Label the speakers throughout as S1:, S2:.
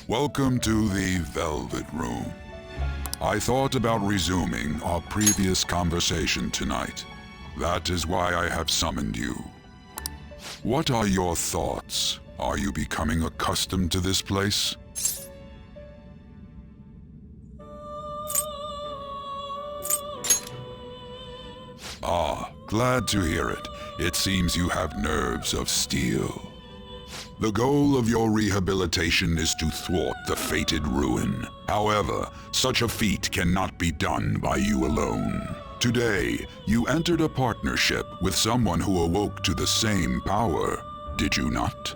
S1: Welcome to the Velvet Room. I thought about resuming our previous conversation tonight. That is why I have summoned you. What are your thoughts? Are you becoming accustomed to this place? Ah, glad to hear it. It seems you have nerves of steel. The goal of your rehabilitation is to thwart the fated ruin. However, such a feat cannot be done by you alone. Today, you entered a partnership with someone who awoke to the same power, did you not?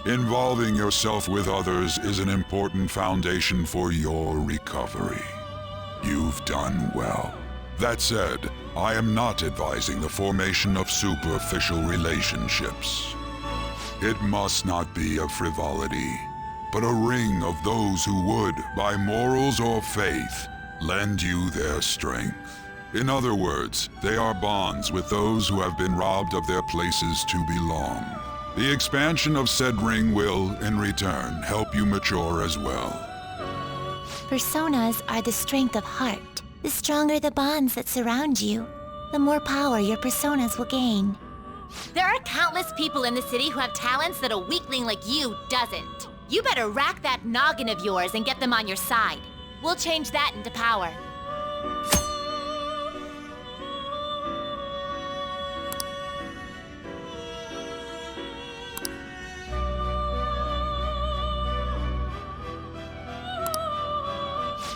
S1: Involving yourself with others is an important foundation for your recovery. You've done well. That said, I am not advising the formation of superficial relationships. It must not be a frivolity, but a ring of those who would, by morals or faith, lend you their strength. In other words, they are bonds with those who have been robbed of their places to belong. The expansion of said ring will, in return, help you mature as well.
S2: Personas are the strength of heart. The stronger the bonds that surround you, the more power your personas will gain.
S3: There are countless people in the city who have talents that a weakling like you doesn't. You better rack that noggin of yours and get them on your side. We'll change that into power.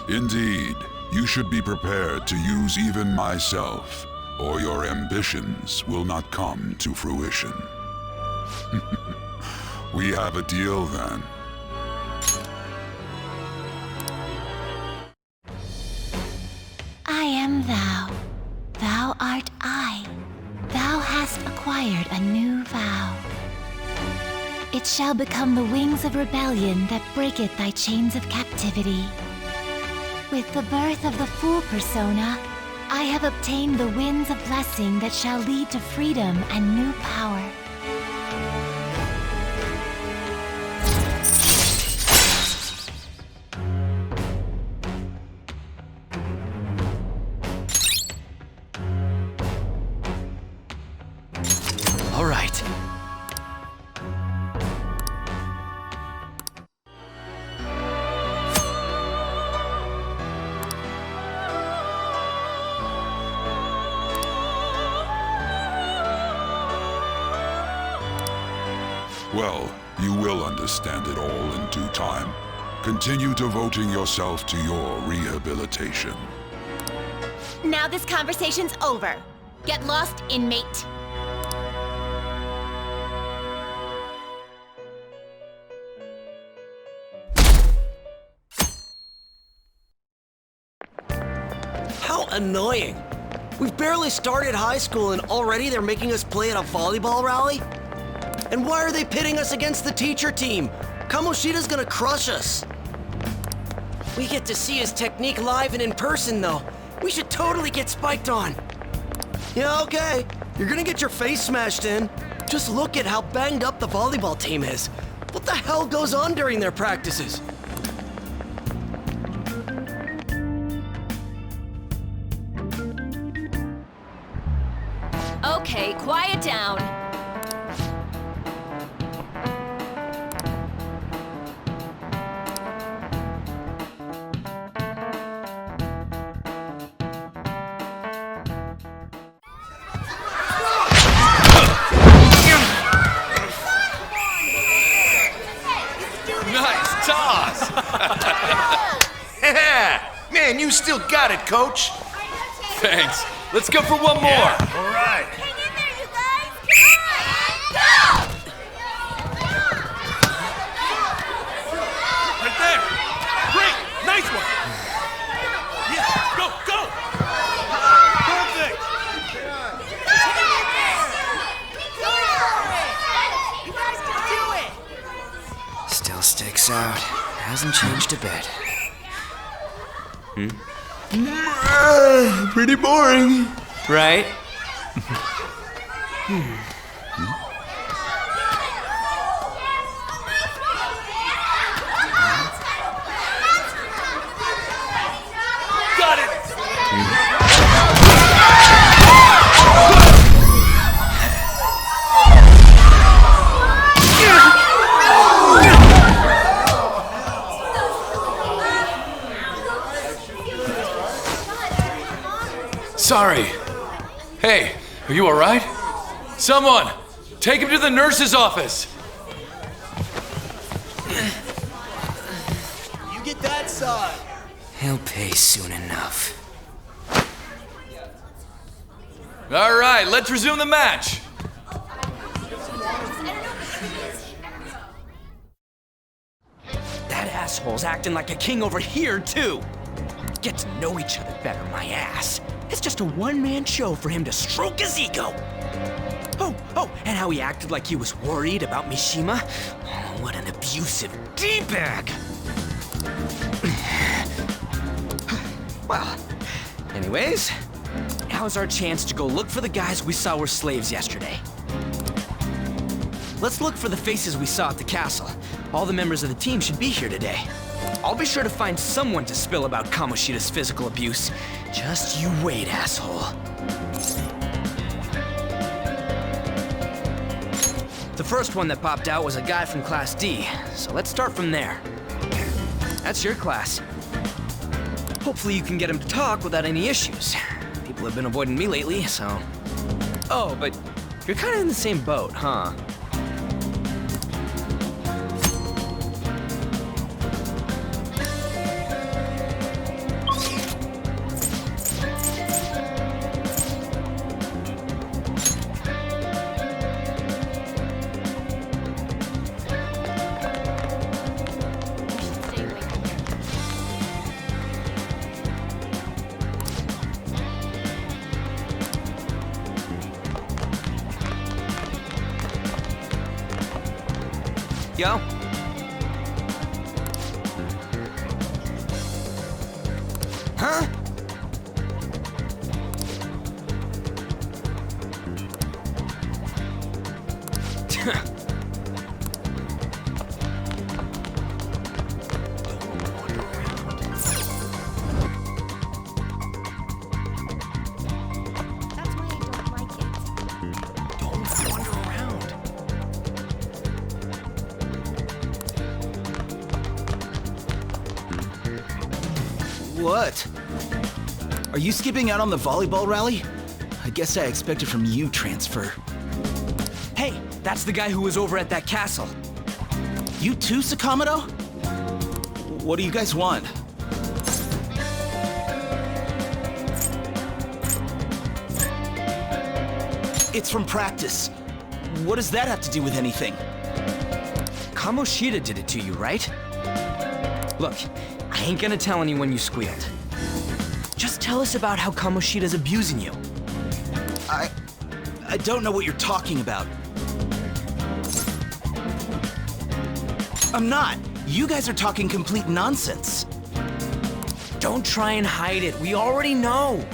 S1: Indeed, you should be prepared to use even myself, or your ambitions will not come to fruition. We have a deal then.
S2: I am thou. Thou art I. Thou hast acquired a new vow. It shall become the wings of rebellion that breaketh thy chains of captivity. With the birth of the Fool persona, I have obtained the winds of blessing that shall lead to freedom and new power.
S4: All right.
S1: Well, you will understand it all in due time. Continue devoting yourself to your rehabilitation.
S3: Now this conversation's over. Get lost, inmate.
S4: How annoying! We've barely started high school and already they're making us play at a volleyball rally? And why are they pitting us against the teacher team? Kamoshida's gonna crush us. We get to see his technique live and in person, though. We should totally get spiked on. Yeah, okay. You're gonna get your face smashed in. Just look at how banged up the volleyball team is. What the hell goes on during their practices?
S3: Okay, quiet down.
S5: boss.
S6: Man, you still got it, coach.
S5: Thanks. Let's go for one more.
S6: All right.
S3: Hang in there, you guys! Come on!
S5: Right there. Great. Nice one. Yeah, go, go. Perfect.
S3: You guys can do it!
S4: Still sticks out. Hasn't changed a bit.
S6: Pretty boring.
S4: Right?
S5: Got it. Sorry. Hey, are you all right? Someone, take him to the nurse's office.
S7: You get that side.
S4: He'll pay soon enough.
S5: All right, let's resume the match.
S8: That asshole's acting like a king over here, too. Get to know each other better, my ass. It's just a one-man show for him to stroke his ego. Oh, and how he acted like he was worried about Mishima. Oh, what an abusive D-bag. Well, anyways, now's our chance to go look for the guys we saw were slaves yesterday. Let's look for the faces we saw at the castle. All the members of the team should be here today. I'll be sure to find someone to spill about Kamoshida's physical abuse. Just you wait, asshole. The first one that popped out was a guy from Class D, so let's start from there. That's your class. Hopefully you can get him to talk without any issues. People have been avoiding me lately, so... Oh, but you're kind of in the same boat, huh? Yo. Huh?
S3: That's why I don't like it.
S8: Don't wander around.
S7: What? Are you skipping out on the volleyball rally? I guess I expected from you, Transfer.
S8: Hey, that's the guy who was over at that castle.
S7: You too, Sakamoto? What do you guys want? It's from practice. What does that have to do with anything?
S8: Kamoshida did it to you, right? Look, I ain't gonna tell anyone you squealed. Just tell us about how Kamoshida's abusing you.
S7: I don't know what you're talking about. I'm not. You guys are talking complete nonsense.
S8: Don't try and hide it. We already know.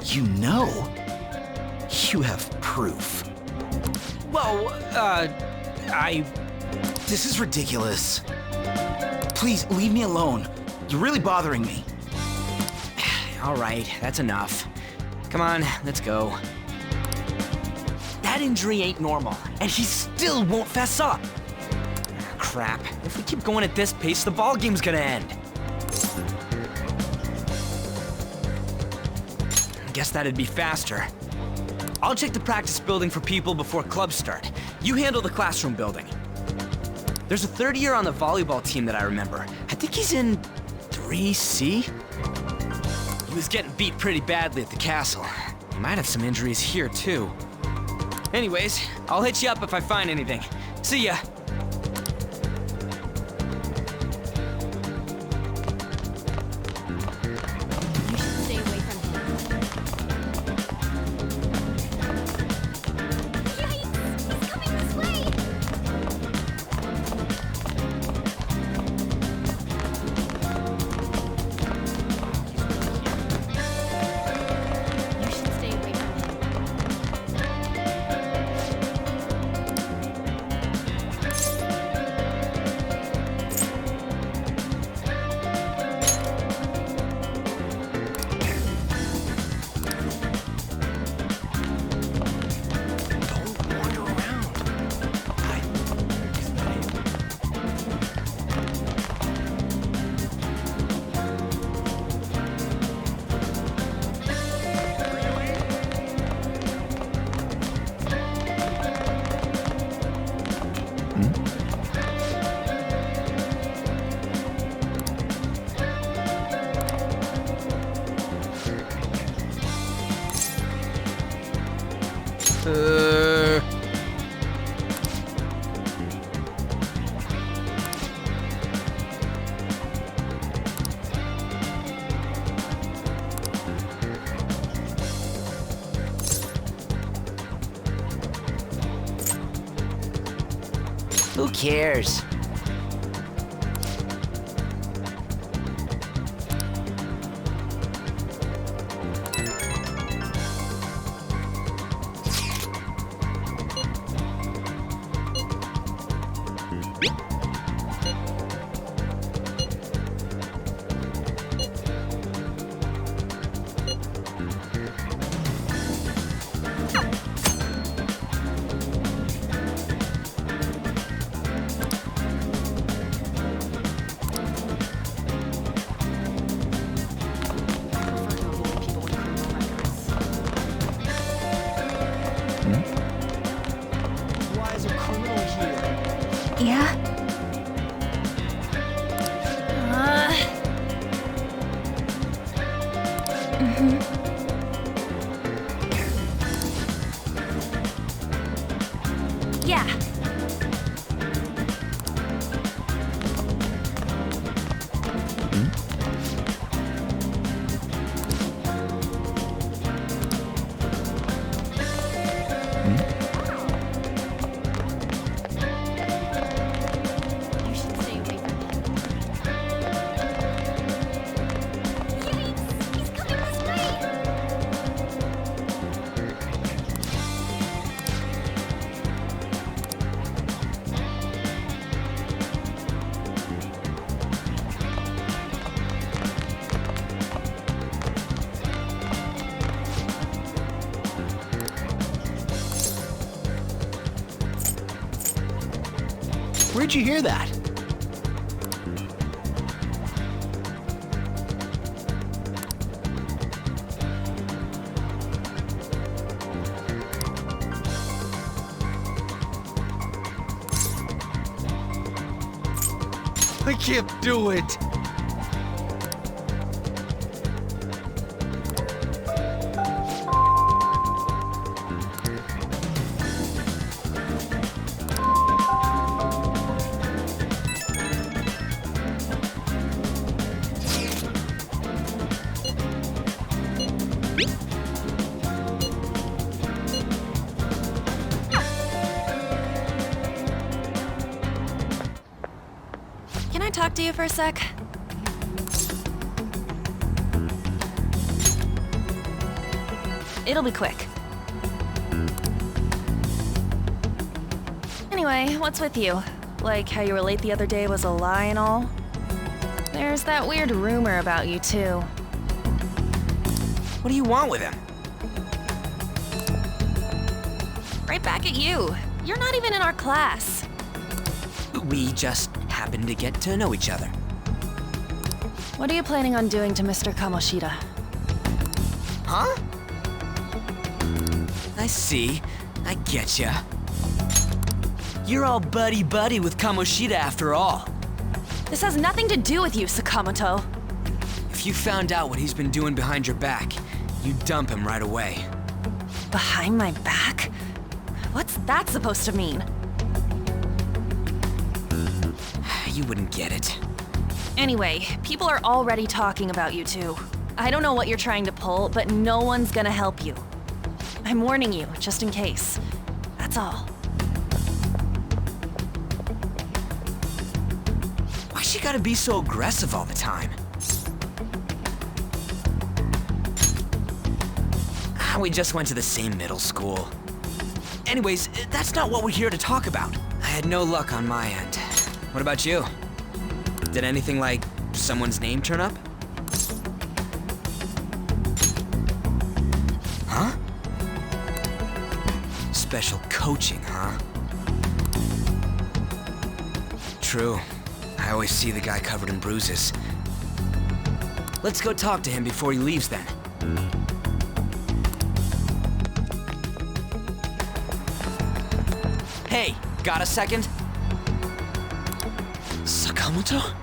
S7: You know? You have proof.
S8: Well,
S7: This is ridiculous. Please, leave me alone. You're really bothering me.
S8: All right, that's enough. Come on, let's go. That injury ain't normal, and he still won't fess up. Crap. If we keep going at this pace, the ball game's gonna end. Guess that'd be faster. I'll check the practice building for people before clubs start. You handle the classroom building. There's a third year on the volleyball team that I remember. I think he's in 3C? He was getting beat pretty badly at the castle. He might have some injuries here, too. Anyways, I'll hit you up if I find anything. See ya!
S3: You should stay away from him. Yikes! He's coming this way! You should stay away from him.
S8: Don't wander around.
S4: Who cares?
S8: Why is a criminal here?
S2: Yeah? Yeah.
S3: You should stay away from him. Yikes! He's coming this way!
S7: Where'd you hear that?
S6: I can't do it.
S2: Can I talk to you for a sec? It'll be quick. Anyway, what's with you? Like how you were late the other day was a lie and all? There's that weird rumor about you, too.
S8: What do you want with him?
S2: Right back at you. You're not even in our class.
S8: We just happened to get to know each other.
S2: What are you planning on doing to Mr. Kamoshida?
S8: Huh? I see. I getcha. You're all buddy-buddy with Kamoshida after all.
S9: This has nothing to do with you, Sakamoto.
S8: If you found out what he's been doing behind your back, you'd dump him right away.
S9: Behind my back? What's that supposed to mean?
S8: You wouldn't get it.
S9: Anyway, people are already talking about you two. I don't know what you're trying to pull, but no one's gonna help you. I'm warning you, just in case. That's all.
S8: Why she gotta be so aggressive all the time? We just went to the same middle school. Anyways, that's not what we're here to talk about. I had no luck on my end. What about you? Did anything like someone's name turn up? Huh? Special coaching, huh? True. I always see the guy covered in bruises. Let's go talk to him before he leaves then. Hey, got a second? Sakamoto?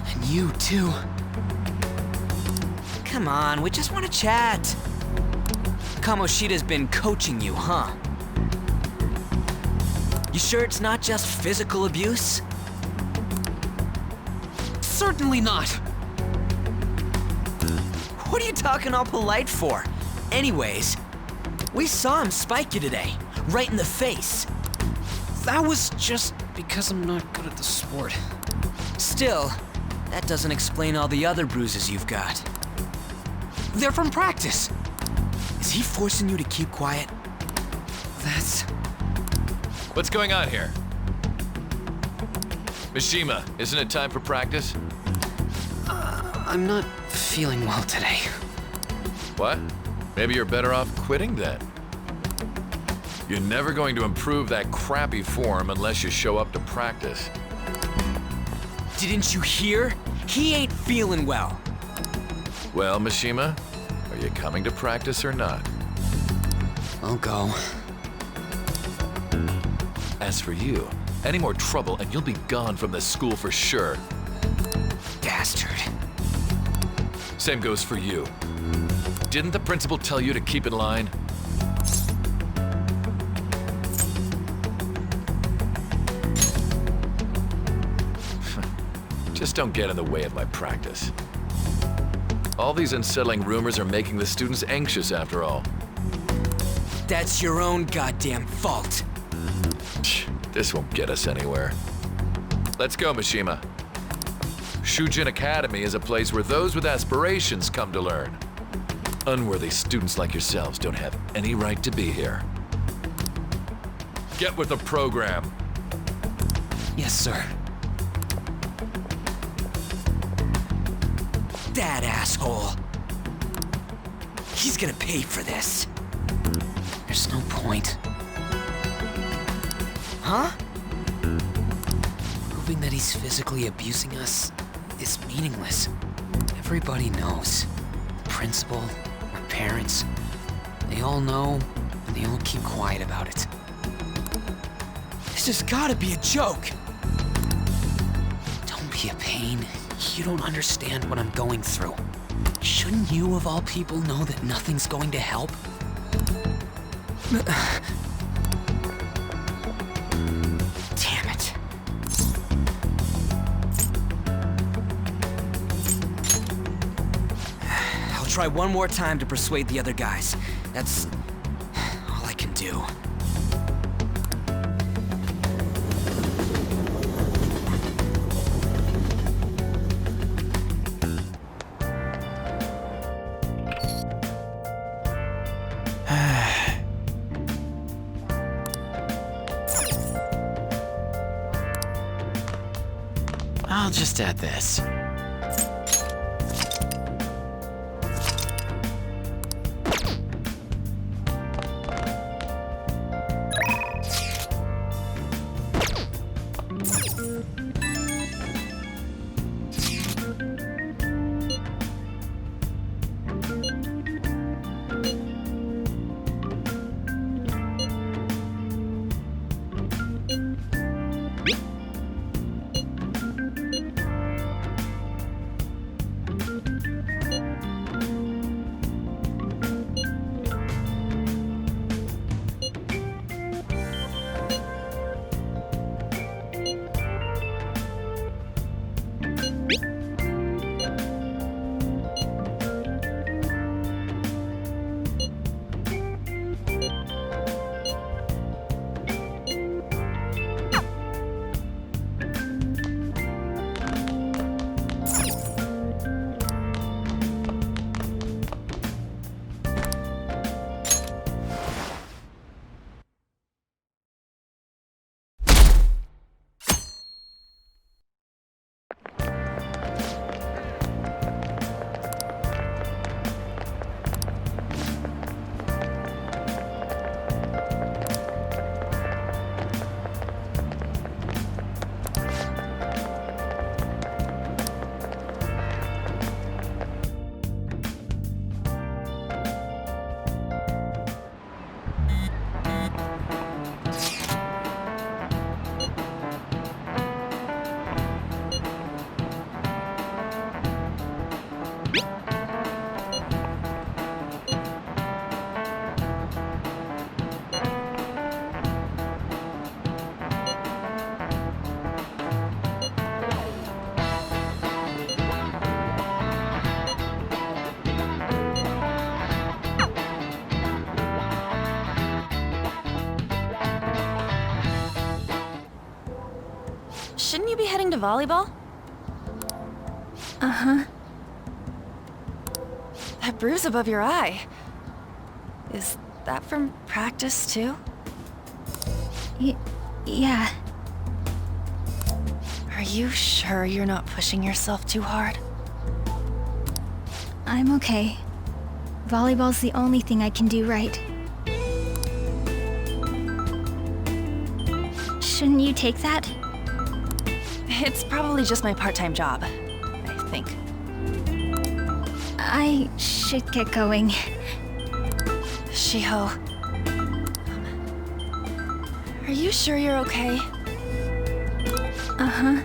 S8: And you too. Come on, we just want to chat. Kamoshida's been coaching you, huh? You sure it's not just physical abuse? Certainly not. What are you talking all polite for? Anyways, we saw him spike you today, right in the face.
S10: That was just because I'm not good at the sport.
S8: Still, that doesn't explain all the other bruises you've got. They're from practice. Is he forcing you to keep quiet?
S10: That's...
S5: What's going on here? Mishima, isn't it time for practice?
S10: I'm not feeling well today.
S5: What? Maybe you're better off quitting then. You're never going to improve that crappy form unless you show up to practice.
S8: Didn't you hear? He ain't feeling well.
S5: Well, Mishima, are you coming to practice or not?
S10: I'll go.
S5: As for you, any more trouble and you'll be gone from this school for sure.
S8: Bastard.
S5: Same goes for you. Didn't the principal tell you to keep in line? Just don't get in the way of my practice. All these unsettling rumors are making the students anxious after all.
S8: That's your own goddamn fault.
S5: This won't get us anywhere. Let's go, Mishima. Shujin Academy is a place where those with aspirations come to learn. Unworthy students like yourselves don't have any right to be here. Get with the program.
S8: Yes, sir. That asshole. He's gonna pay for this.
S10: There's no point.
S8: Huh?
S10: Proving that he's physically abusing us is meaningless. Everybody knows. The principal, our parents, they all know, and they all keep quiet about it.
S8: This has gotta be a joke.
S10: Don't be a pain. You don't understand what I'm going through. Shouldn't you, of all people, know that nothing's going to help? Damn it.
S8: I'll try one more time to persuade the other guys. That's all I can do.
S10: I'll just add this.
S9: Shouldn't you be heading to volleyball?
S2: Uh-huh.
S9: That bruise above your eye. Is that from practice, too?
S2: Yeah.
S9: Are you sure you're not pushing yourself too hard?
S2: I'm okay. Volleyball's the only thing I can do right. Shouldn't you take that?
S9: It's probably just my part-time job, I think.
S2: I should get going.
S9: Shiho. Are you sure you're okay?
S2: Uh-huh.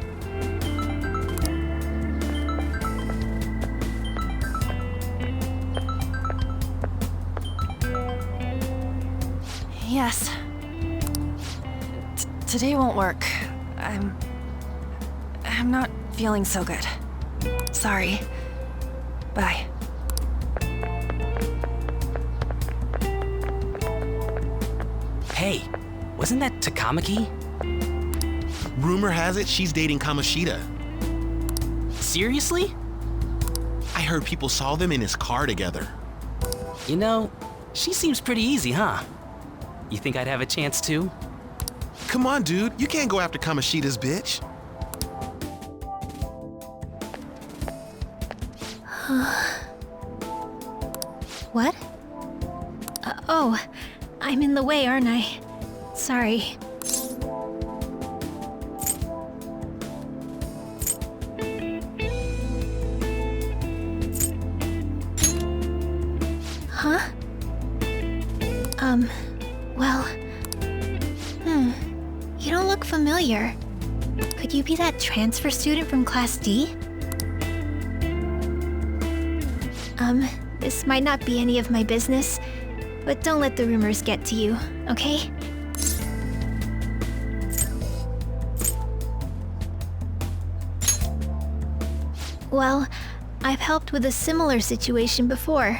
S9: Yes. Today won't work. I'm not feeling so good. Sorry. Bye.
S8: Hey, wasn't that Takamaki?
S11: Rumor has it she's dating Kamoshida.
S8: Seriously?
S11: I heard people saw them in his car together.
S8: You know, she seems pretty easy, huh? You think I'd have a chance too?
S11: Come on, dude. You can't go after Kamoshida's bitch.
S2: What? Oh, I'm in the way, aren't I? Sorry. Huh? Well... You don't look familiar. Could you be that transfer student from Class D? This might not be any of my business, but don't let the rumors get to you, okay? Well, I've helped with a similar situation before.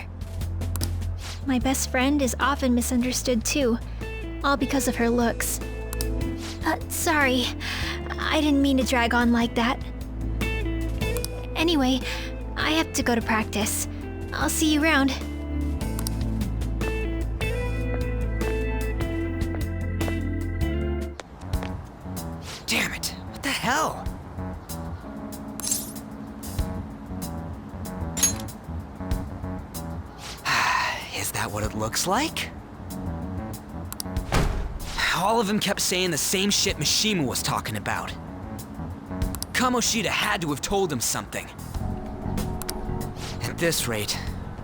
S2: My best friend is often misunderstood too, all because of her looks. Sorry, I didn't mean to drag on like that. Anyway, I have to go to practice. I'll see you around.
S8: Damn it, what the hell? Is that what it looks like? All of them kept saying the same shit Mishima was talking about. Kamoshida had to have told him something. At this rate,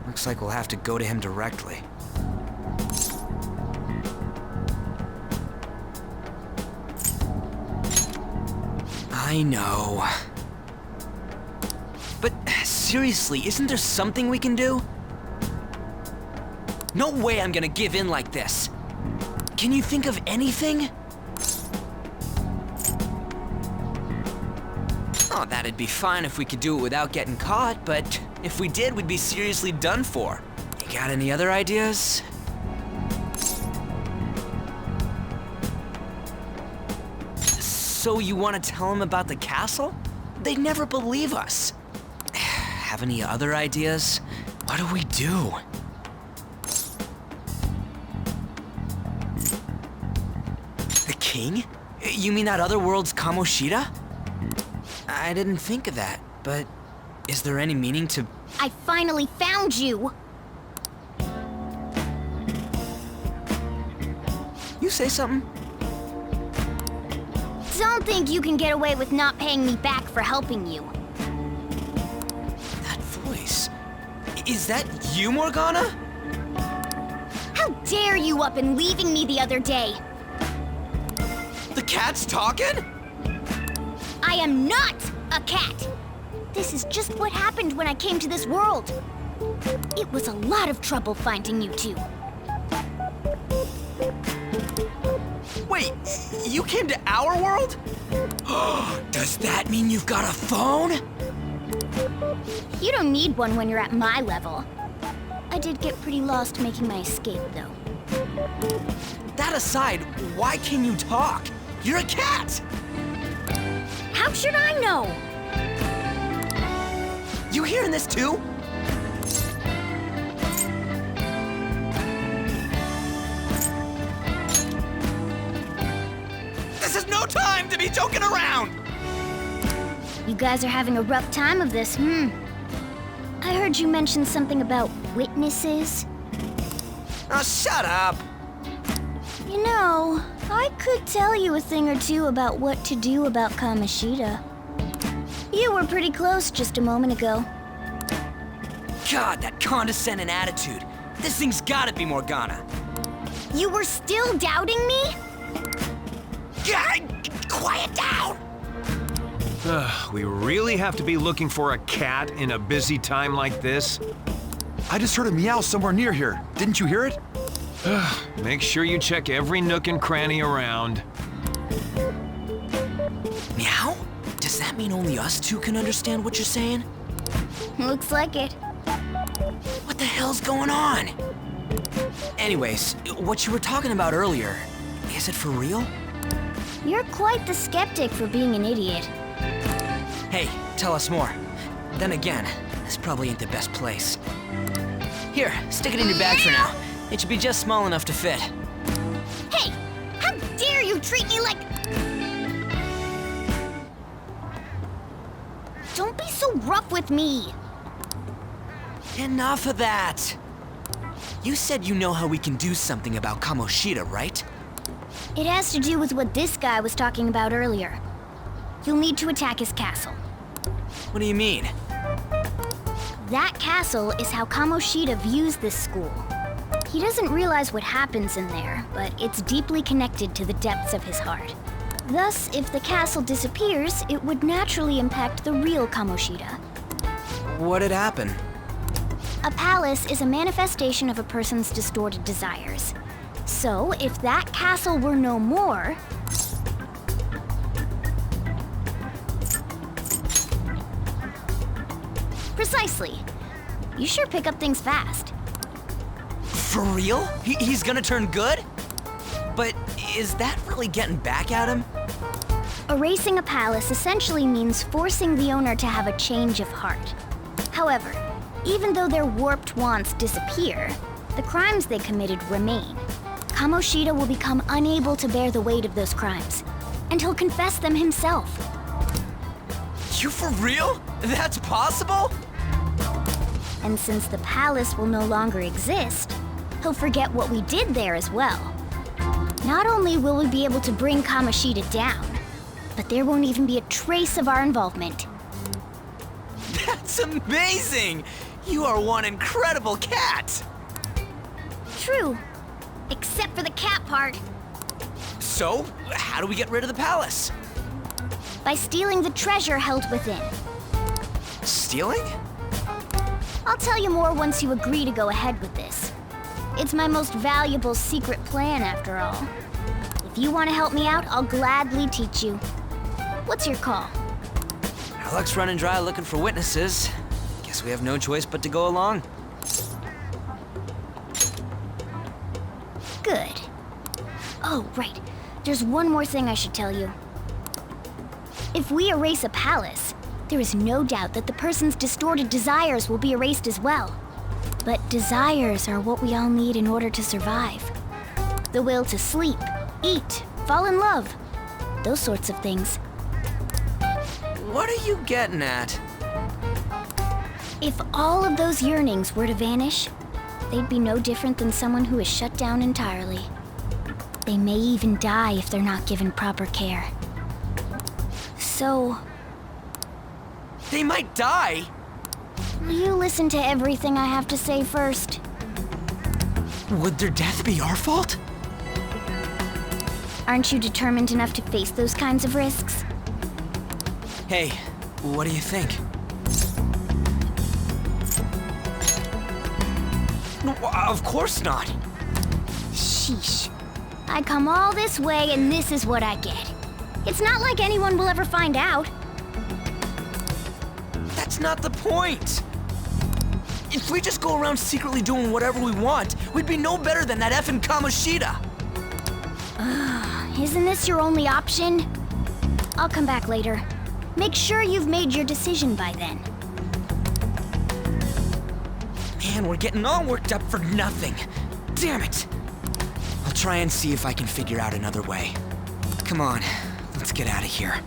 S8: looks like we'll have to go to him directly. I know. But seriously, isn't there something we can do? No way I'm gonna give in like this. Can you think of anything? Oh, that'd be fine if we could do it without getting caught, but if we did, we'd be seriously done for. You got any other ideas? So you want to tell them about the castle? They'd never believe us. Have any other ideas? What do we do? The king? You mean that other world's Kamoshida? I didn't think of that, but is there any meaning to...
S2: I finally found you!
S8: You say something?
S2: Don't think you can get away with not paying me back for helping you.
S8: That voice... Is that you, Morgana?
S2: How dare you up and leaving me the other day?
S8: The cat's talking?
S2: I am not a cat! This is just what happened when I came to this world. It was a lot of trouble finding you two.
S8: Wait, you came to our world? Does that mean you've got a phone?
S2: You don't need one when you're at my level. I did get pretty lost making my escape, though.
S8: That aside, why can you talk? You're a cat!
S2: How should I know?
S8: You hearing this too? This is no time to be joking around!
S2: You guys are having a rough time of this, I heard you mention something about witnesses.
S8: Oh, shut up!
S2: You know, I could tell you a thing or two about what to do about Kamoshida. You were pretty close just a moment ago.
S8: God, that condescending attitude. This thing's gotta be Morgana.
S2: You were still doubting me?
S8: God, quiet down!
S6: We really have to be looking for a cat in a busy time like this?
S12: I just heard a meow somewhere near here. Didn't you hear it?
S6: Make sure you check every nook and cranny around.
S8: Meow? Does that mean only us two can understand what you're saying?
S2: Looks like it.
S8: What the hell's going on? Anyways, what you were talking about earlier, is it for real?
S2: You're quite the skeptic for being an idiot.
S8: Hey, tell us more. Then again, this probably ain't the best place. Here, stick it in your bag for now. It should be just small enough to fit.
S2: Hey! How dare you treat me like... Don't be so rough with me!
S8: Enough of that! You said you know how we can do something about Kamoshida, right?
S2: It has to do with what this guy was talking about earlier. You'll need to attack his castle.
S8: What do you mean?
S2: That castle is how Kamoshida views this school. He doesn't realize what happens in there, but it's deeply connected to the depths of his heart. Thus, if the castle disappears, it would naturally impact the real Kamoshida.
S8: What'd happen?
S2: A palace is a manifestation of a person's distorted desires. So, if that castle were no more... Precisely. You sure pick up things fast.
S8: For real? He's gonna turn good? But is that really getting back at him?
S2: Erasing a palace essentially means forcing the owner to have a change of heart. However, even though their warped wants disappear, the crimes they committed remain. Kamoshida will become unable to bear the weight of those crimes, and he'll confess them himself.
S8: You for real? That's possible?
S2: And since the palace will no longer exist, he'll forget what we did there as well. Not only will we be able to bring Kamoshida down, but there won't even be a trace of our involvement.
S8: That's amazing! You are one incredible cat!
S2: True. Except for the cat part.
S8: So, how do we get rid of the palace?
S2: By stealing the treasure held within.
S8: Stealing?
S2: I'll tell you more once you agree to go ahead with this. It's my most valuable secret plan, after all. If you want to help me out, I'll gladly teach you. What's your call?
S8: Our luck's running dry looking for witnesses. Guess we have no choice but to go along.
S13: Good. Oh, right. There's one more thing I should tell you. If we erase a palace, there is no doubt that the person's distorted desires will be erased as well. But desires are what we all need in order to survive. The will to sleep, eat, fall in love. Those sorts of things.
S8: What are you getting at?
S13: If all of those yearnings were to vanish, they'd be no different than someone who is shut down entirely. They may even die if they're not given proper care. So...
S8: They might die?
S13: will you listen to everything I have to say first?
S8: Would their death be our fault?
S13: Aren't you determined enough to face those kinds of risks?
S8: Hey, what do you think? No, of course not.
S13: Sheesh. I come all this way and this is what I get. It's not like anyone will ever find out.
S8: That's not the point. If we just go around secretly doing whatever we want, we'd be no better than that effing Kamoshida.
S13: Isn't this your only option? I'll come back later. Make sure you've made your decision by then.
S8: Man, we're getting all worked up for nothing. Damn it. I'll try and see if I can figure out another way. Come on, let's get out of here.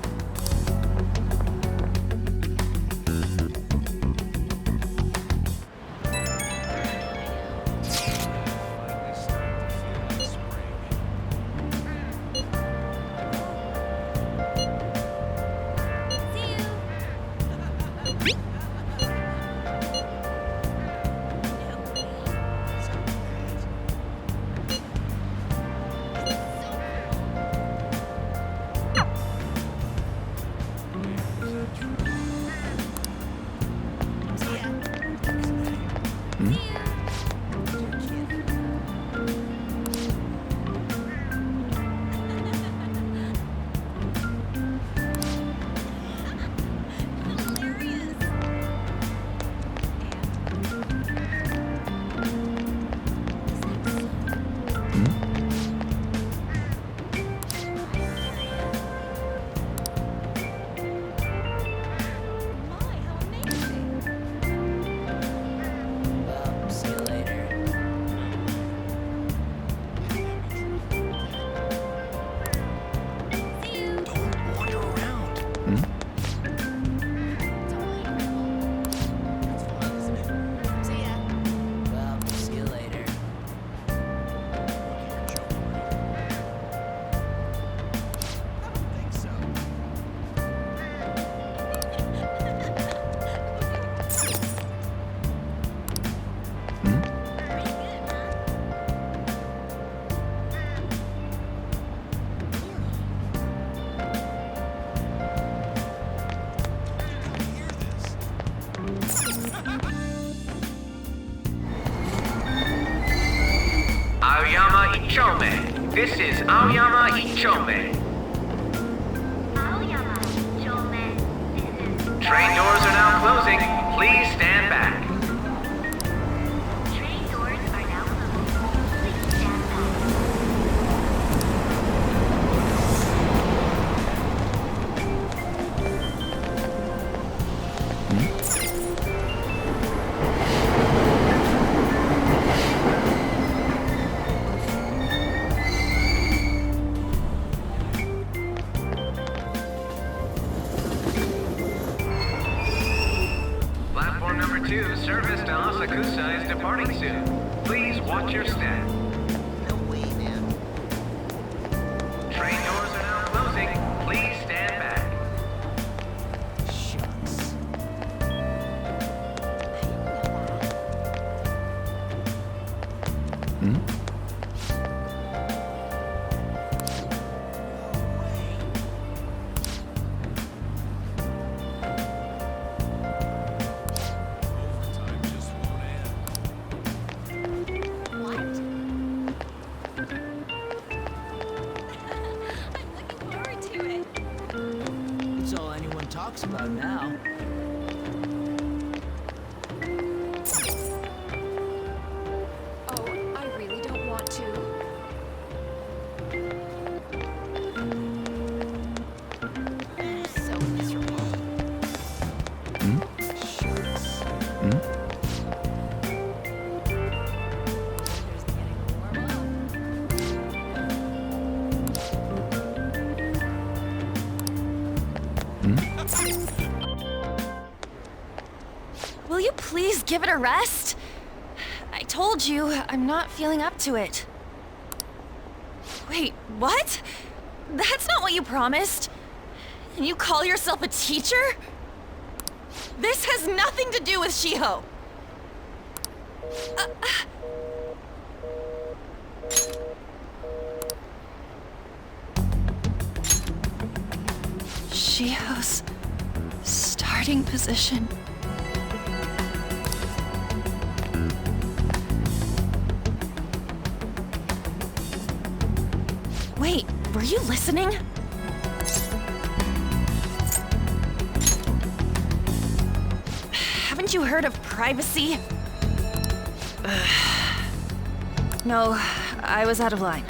S14: Aoyama Ichome. This is Aoyama Ichome.
S13: Aoyama, Ichome.
S14: Train doors are now closing. Please stand back.
S13: Train doors are now closed. Please stand back.
S14: Platform number 2, service to Asakusa is departing soon. Please watch your step.
S4: No way, man.
S14: Train doors are now closing. Please stand back.
S4: Shucks.
S13: What?
S8: talks about now.
S9: Oh, I really don't want to. I'm so miserable. Will you please give it a rest? I told you, I'm not feeling up to it. Wait, what? That's not what you promised. And you call yourself a teacher? This has nothing to do with Shiho. Shiho's starting position. Wait, were you listening? Haven't you heard of privacy? No, I was out of line.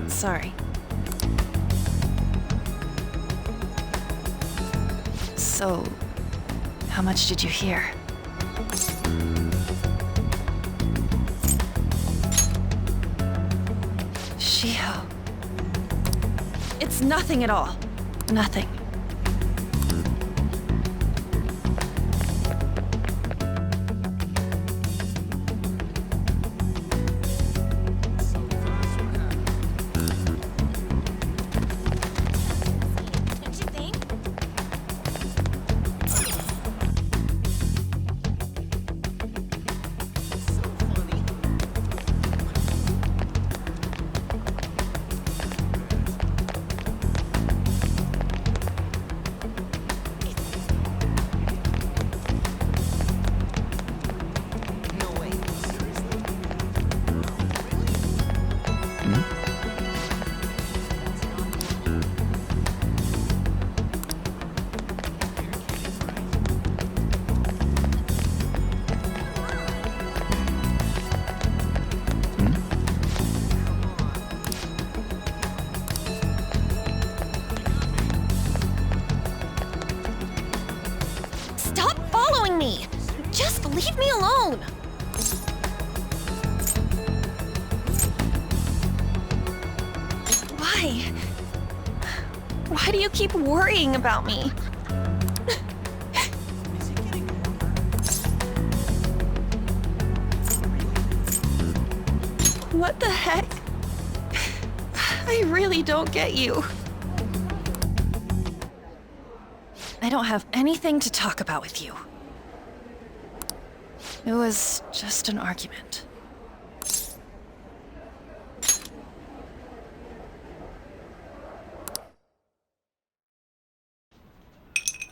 S9: Sorry. So, how much did you hear? Shiho. It's nothing at all. Nothing.
S3: Don't you think?
S9: Stop following me! Just leave me alone! Why? Why do you keep worrying about me? What the heck? I really don't get you. I don't have anything to talk about with you. It was just an argument.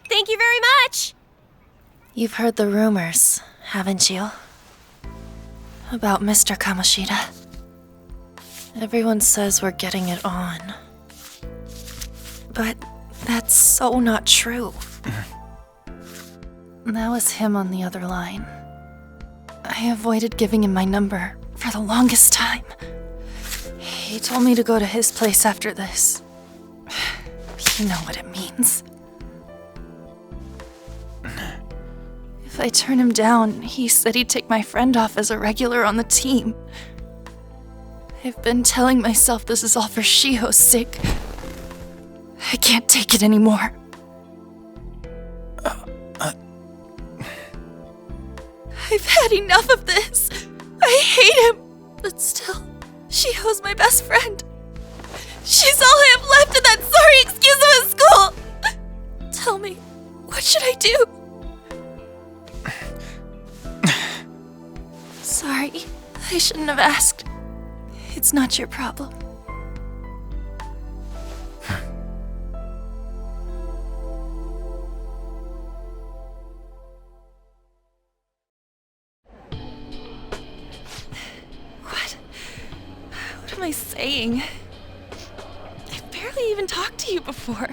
S3: Thank you very much!
S9: You've heard the rumors, haven't you? About Mr. Kamoshida. Everyone says we're getting it on. But that's so not true. That was him on the other line. I avoided giving him my number for the longest time. He told me to go to his place after this. You know what it means. If I turn him down, he said he'd take my friend off as a regular on the team. I've been telling myself this is all for Shiho's sake. I can't take it anymore. I've had enough of this. I hate him. But still, Shiho's my best friend. She's all I have left in that sorry excuse of a school. Tell me, what should I do? Sorry, I shouldn't have asked. It's not your problem. What am I saying? I've barely even talked to you before.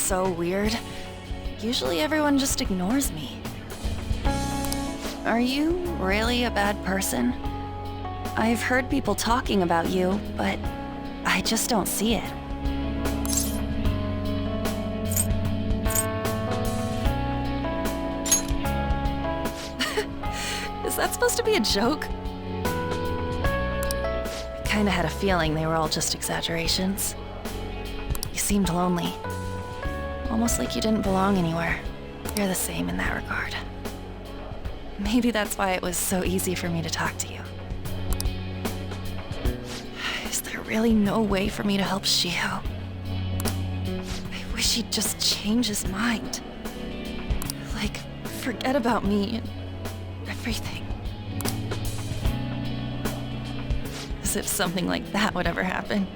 S9: so weird. Usually everyone just ignores me. Are you really a bad person? I've heard people talking about you, but I just don't see it. Is that supposed to be a joke? I kinda had a feeling they were all just exaggerations. You seemed lonely. Almost like you didn't belong anywhere. You're the same in that regard. Maybe that's why it was so easy for me to talk to you. Is there really no way for me to help Shiho? I wish he'd just change his mind. Like, forget about me and everything. As if something like that would ever happen.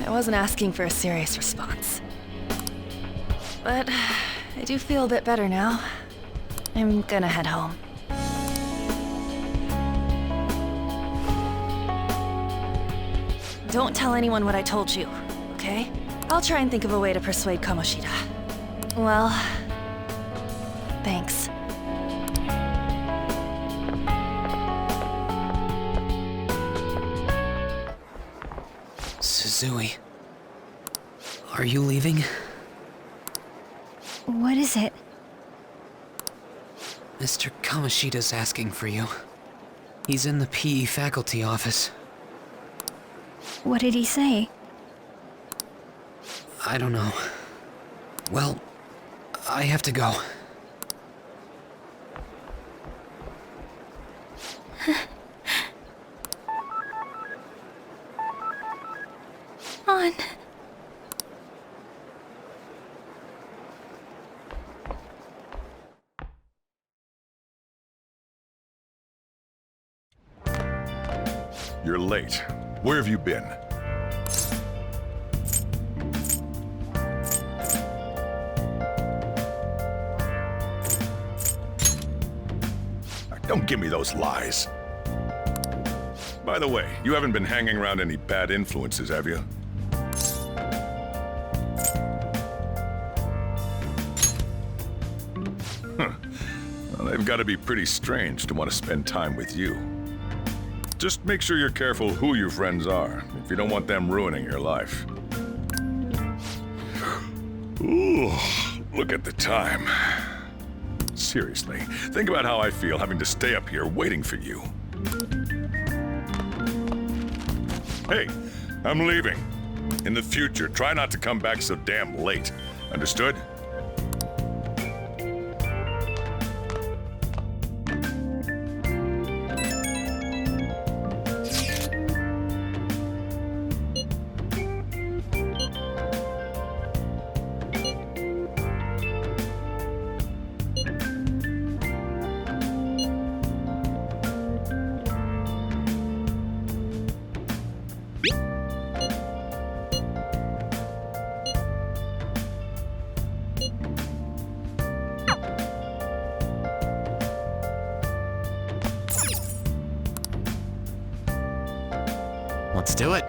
S9: I wasn't asking for a serious response. But I do feel a bit better now. I'm gonna head home. Don't tell anyone what I told you, okay? I'll try and think of a way to persuade Kamoshida. Well, thanks.
S10: Suzui, are you leaving?
S13: What is it?
S10: Mr. Kamoshida's asking for you. He's in the PE faculty office.
S13: What did he say?
S10: I don't know. Well, I have to go.
S13: On.
S1: You're late. Where have you been? Don't give me those lies. By the way, you haven't been hanging around any bad influences, have you? Well, they've got to be pretty strange to want to spend time with you. Just make sure you're careful who your friends are, if you don't want them ruining your life. Ooh, look at the time. Seriously, think about how I feel having to stay up here waiting for you. Hey, I'm leaving. In the future, try not to come back so damn late. Understood?
S11: Let's do it.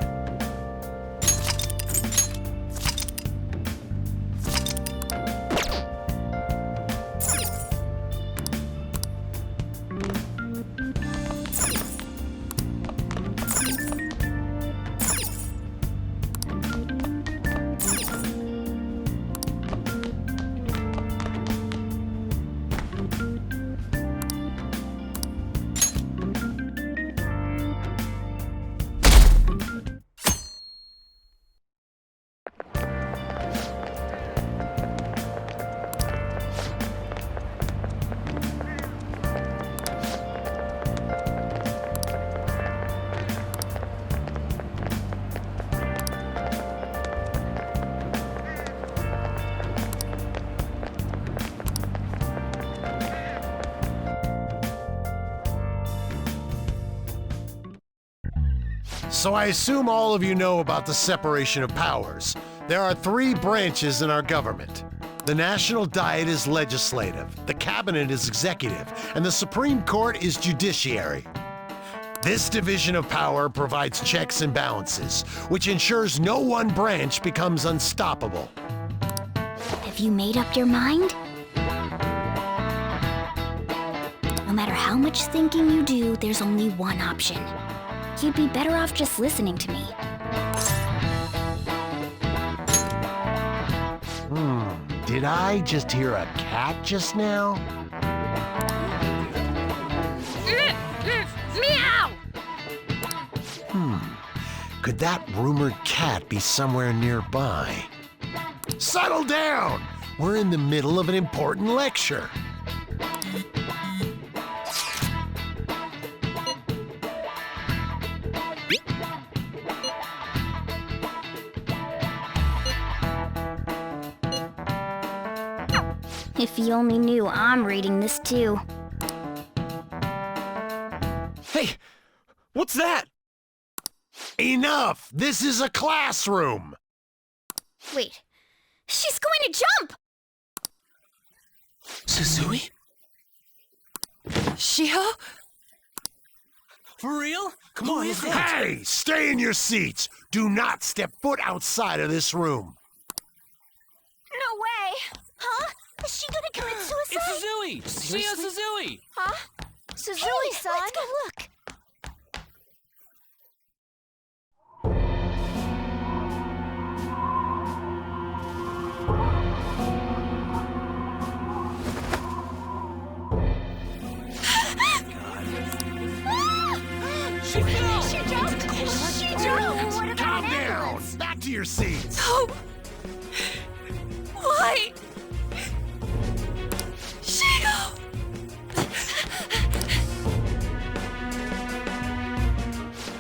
S11: So I assume all of you know about the separation of powers. There are 3 branches in our government.
S15: The National Diet is legislative, the Cabinet is executive, and the Supreme Court is judiciary. This division of power provides checks and balances, which ensures no one branch becomes unstoppable.
S13: Have you made up your mind? No matter how much thinking you do, there's only one option. You'd be better off just listening to me.
S15: Did I just hear a cat just now?
S3: Meow!
S15: Could that rumored cat be somewhere nearby? Settle down! We're in the middle of an important lecture.
S13: If you only knew I'm reading this too.
S6: Hey, what's that?
S15: Enough! This is a classroom!
S13: Wait, she's going to jump!
S8: Suzui?
S9: Shiho?
S8: For real? Come on, is that?
S15: Hey! Stay in your seats! Do not step foot outside of this room!
S13: No way! Huh? Is she gonna commit suicide?
S8: It's Suzui! Shio Suzui!
S13: Huh? Suzui-san? Let's go look.
S8: She fell!
S13: She jumped! She jumped! What about
S15: Calm
S13: an
S15: down!
S13: ambulance?
S15: Back to your seats!
S9: No! Why? Shiho!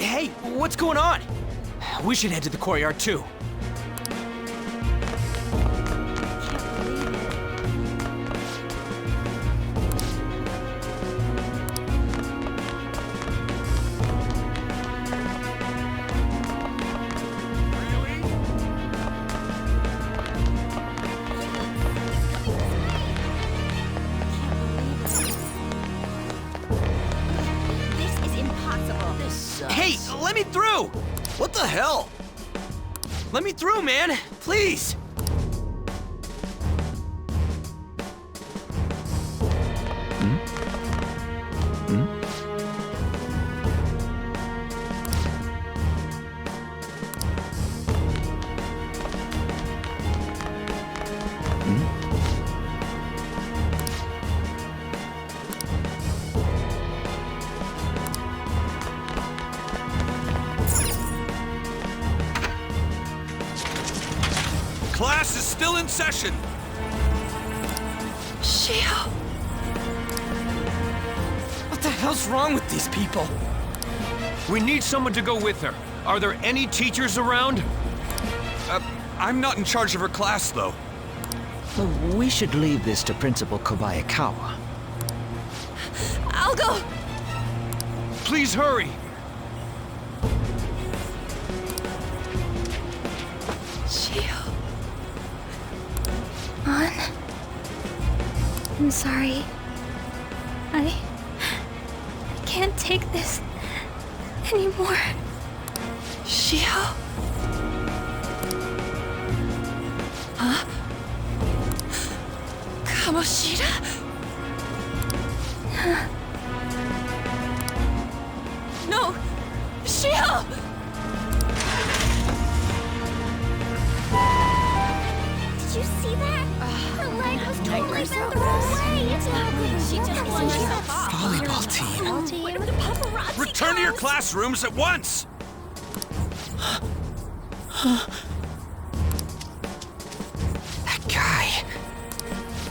S8: Hey, what's going on? We should head to the courtyard too.
S3: This is impossible. This sucks.
S8: Hey, let me through!
S4: What the hell?
S8: Let me through, man! Please!
S6: Class is still in session.
S9: Shiho!
S8: What the hell's wrong with these people?
S6: We need someone to go with her. Are there any teachers around? I'm not in charge of her class, though.
S7: We should leave this to Principal Kobayakawa.
S9: I'll go!
S6: Please hurry.
S9: Shiho. On. I'm sorry. I can't take this anymore. Shiho? Huh? Kamoshida? No! Shiho!
S13: Did you see that? Her leg was totally bent the wrong way. It's not good. She just won herself off.
S7: Volleyball team.
S3: What are the paparazzi?
S6: Return to your classrooms at once!
S7: That guy.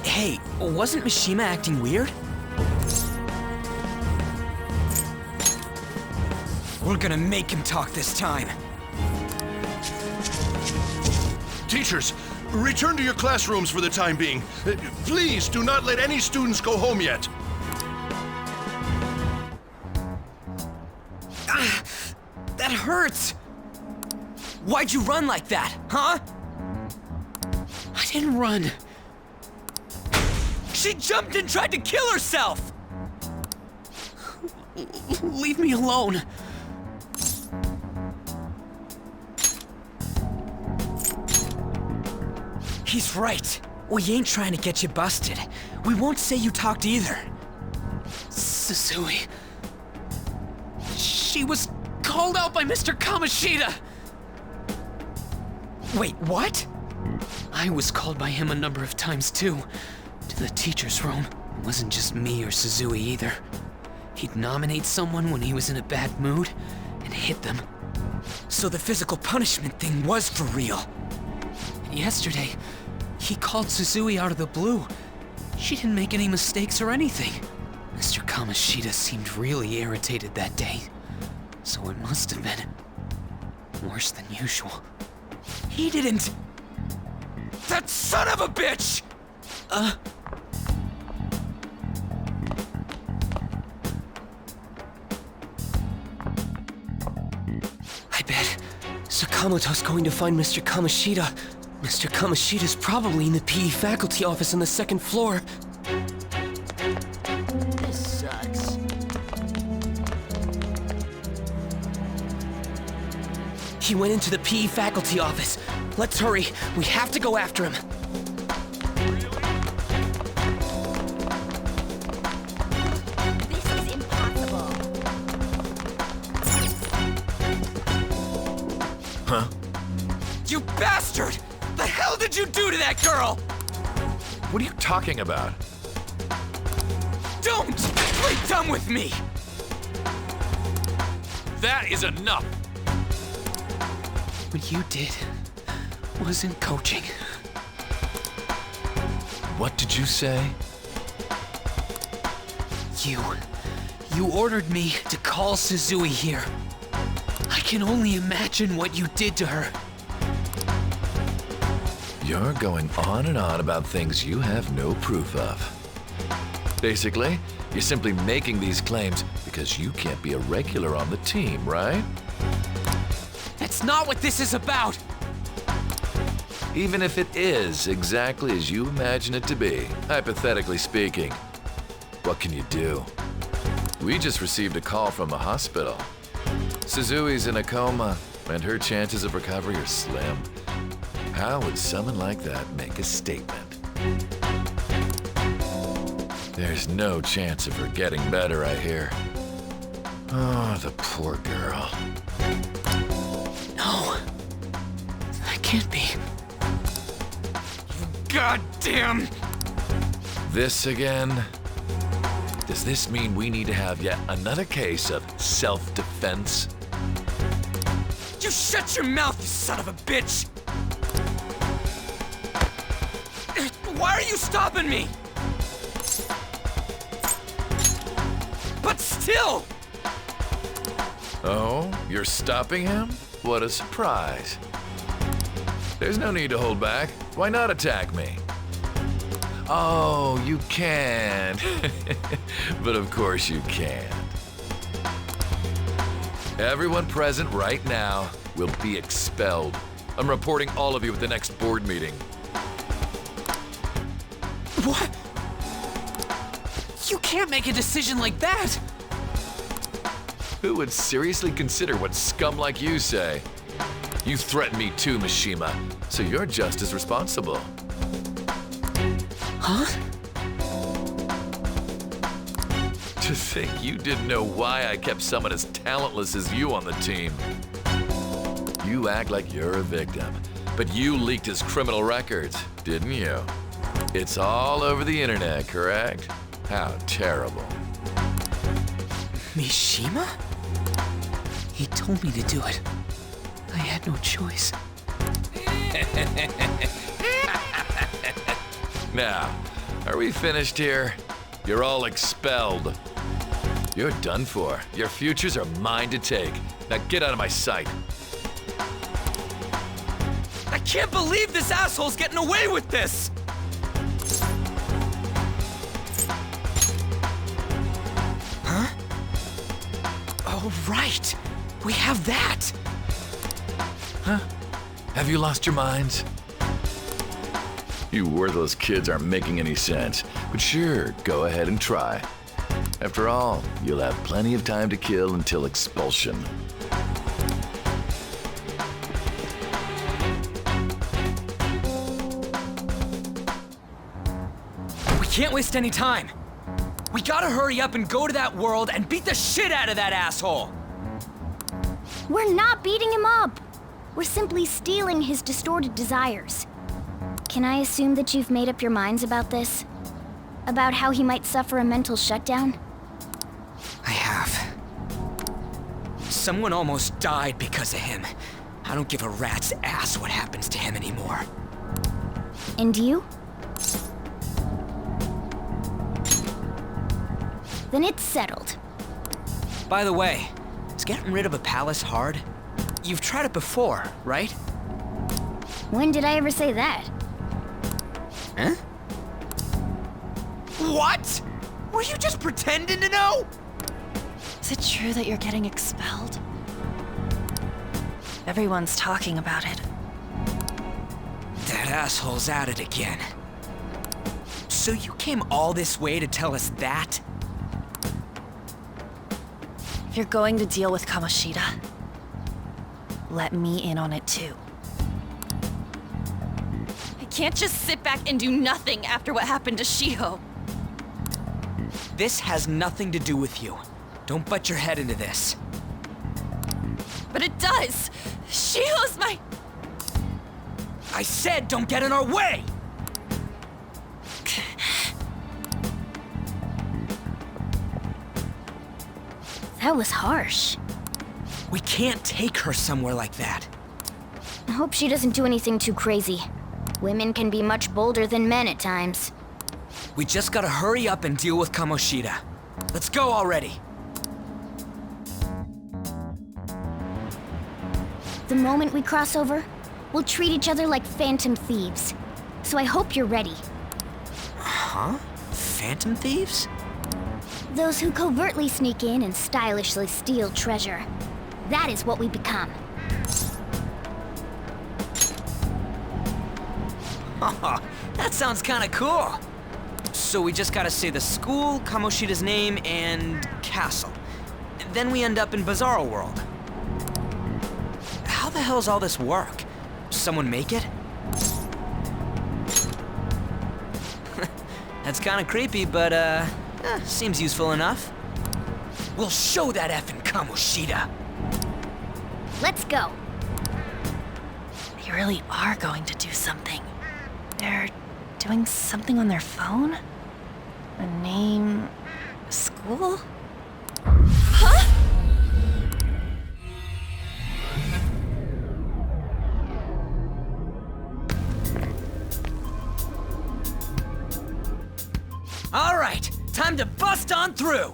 S8: Hey, wasn't Mishima acting weird? We're gonna make him talk this time.
S16: Teachers, return to your classrooms for the time being. Please do not let any students go home yet.
S8: That hurts! Why'd you run like that, huh?
S10: I didn't run.
S8: She jumped and tried to kill herself! Leave me alone. He's right. We ain't trying to get you busted. We won't say you talked either. Suzui. She was called out by Mr. Kamoshida! Wait, what? I was called by him a number of times too. To the teacher's room. It wasn't just me or Suzui either. He'd nominate someone when he was in a bad mood and hit them. So the physical punishment thing was for real. And yesterday, he called Suzui out of the blue. She didn't make any mistakes or anything. Mr. Kamoshida seemed really irritated that day. So it must have been worse than usual. He didn't... That son of a bitch! I bet Sakamoto's going to find Mr. Kamoshida. Mr. Kamoshida's probably in the PE faculty office on the second floor.
S5: This sucks.
S8: He went into the PE faculty office. Let's hurry. We have to go after him.
S3: This is impossible.
S5: Huh?
S8: You bastard! The hell did you do to that girl?
S5: What are you talking about?
S8: Don't play dumb with me!
S5: That is enough!
S8: What you did wasn't coaching.
S5: What did you say?
S8: You ordered me to call Suzui here. I can only imagine what you did to her.
S5: You're going on and on about things you have no proof of. Basically, you're simply making these claims because you can't be a regular on the team, right?
S8: That's not what this is about!
S5: Even if it is exactly as you imagine it to be, hypothetically speaking, what can you do? We just received a call from the hospital. Suzui's in a coma, and her chances of recovery are slim. How would someone like that make a statement? There's no chance of her getting better, I hear. Oh, the poor girl.
S8: No. That can't be. You goddamn...
S5: This again? Does this mean we need to have yet another case of self-defense?
S8: You shut your mouth, you son of a bitch! Why are you stopping me? But still!
S5: Oh, you're stopping him? What a surprise. There's no need to hold back. Why not attack me? Oh, you can. But of course you can't. Everyone present right now will be expelled. I'm reporting all of you at the next board meeting.
S8: What? You can't make a decision like that!
S5: Who would seriously consider what scum like you say? You threatened me too, Mishima, so you're just as responsible.
S8: Huh?
S5: To think you didn't know why I kept someone as talentless as you on the team. You act like you're a victim, but you leaked his criminal records, didn't you? It's all over the internet, correct? How terrible.
S8: Mishima? He told me to do it. I had no choice.
S5: Now, are we finished here? You're all expelled. You're done for. Your futures are mine to take. Now get out of my sight.
S8: I can't believe this asshole's getting away with this! Huh? Oh, right. We have that.
S5: Huh? Have you lost your minds? You worthless kids aren't making any sense. But sure, go ahead and try. After all, you'll have plenty of time to kill until expulsion.
S8: We can't waste any time. We gotta hurry up and go to that world and beat the shit out of that asshole.
S13: We're not beating him up. We're simply stealing his distorted desires. Can I assume that you've made up your minds about this? About how he might suffer a mental shutdown?
S8: I have. Someone almost died because of him. I don't give a rat's ass what happens to him anymore.
S13: And you? Then it's settled.
S8: By the way, is getting rid of a palace hard? You've tried it before, right?
S13: When did I ever say that?
S8: Huh? What? Were you just pretending to know?
S9: Is it true that you're getting expelled? Everyone's talking about it.
S8: That asshole's at it again. So you came all this way to tell us that?
S9: If you're going to deal with Kamoshida, let me in on it too. I can't just sit back and do nothing after what happened to Shiho.
S8: This has nothing to do with you. Don't butt your head into this.
S9: But it does! Shiho's my...
S8: I said don't get in our way!
S13: That was harsh.
S8: We can't take her somewhere like that.
S13: I hope she doesn't do anything too crazy. Women can be much bolder than men at times.
S8: We just gotta hurry up and deal with Kamoshida. Let's go already.
S13: The moment we cross over, we'll treat each other like phantom thieves. So I hope you're ready.
S8: Huh? Phantom thieves?
S13: Those who covertly sneak in and stylishly steal treasure. That is what we become.
S8: That sounds kinda cool. So we just gotta say the school, Kamoshida's name, and castle. Then we end up in Bizarro World. How the hell's all this work? Someone make it? That's kinda creepy, but seems useful enough. We'll show that effing Kamoshida.
S13: Let's go.
S9: They really are going to do something. They're doing something on their phone? A name... school? Huh?
S8: All right, time to bust on through.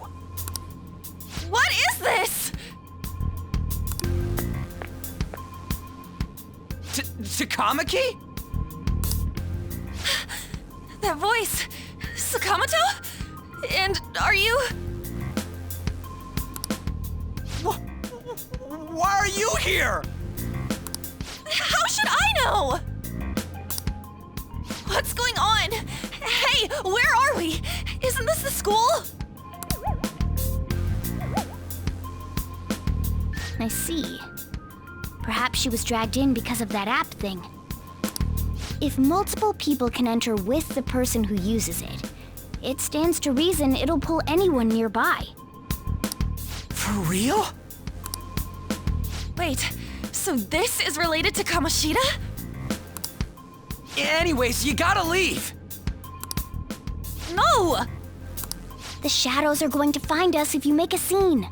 S9: What is this?
S8: Takamaki?
S9: That voice... Sakamoto? And are you...
S8: Why are you here?
S9: How should I know? What's going on? Hey, where are we? Isn't this the school?
S13: I see. Perhaps she was dragged in because of that app thing. If multiple people can enter with the person who uses it, it stands to reason it'll pull anyone nearby.
S8: For real?
S9: Wait, so this is related to Kamoshida?
S8: Anyways, you gotta leave.
S9: No!
S13: The shadows are going to find us if you make a scene.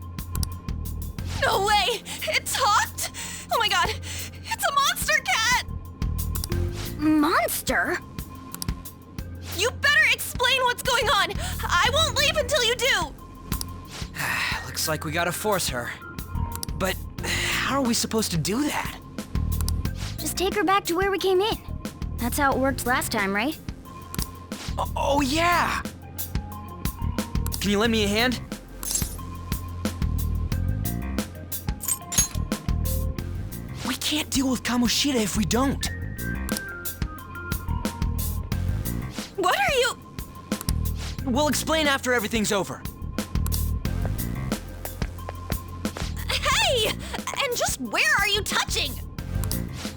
S9: No way! It talked? Oh my god, it's a monster cat!
S13: Monster?
S9: You better explain what's going on! I won't leave until you do!
S8: Looks like we gotta force her. But how are we supposed to do that?
S13: Just take her back to where we came in. That's how it worked last time, right?
S8: Oh yeah! Can you lend me a hand? We can't deal with Kamoshida if we don't.
S9: What are you...
S8: We'll explain after everything's over.
S9: Hey! And just where are you touching?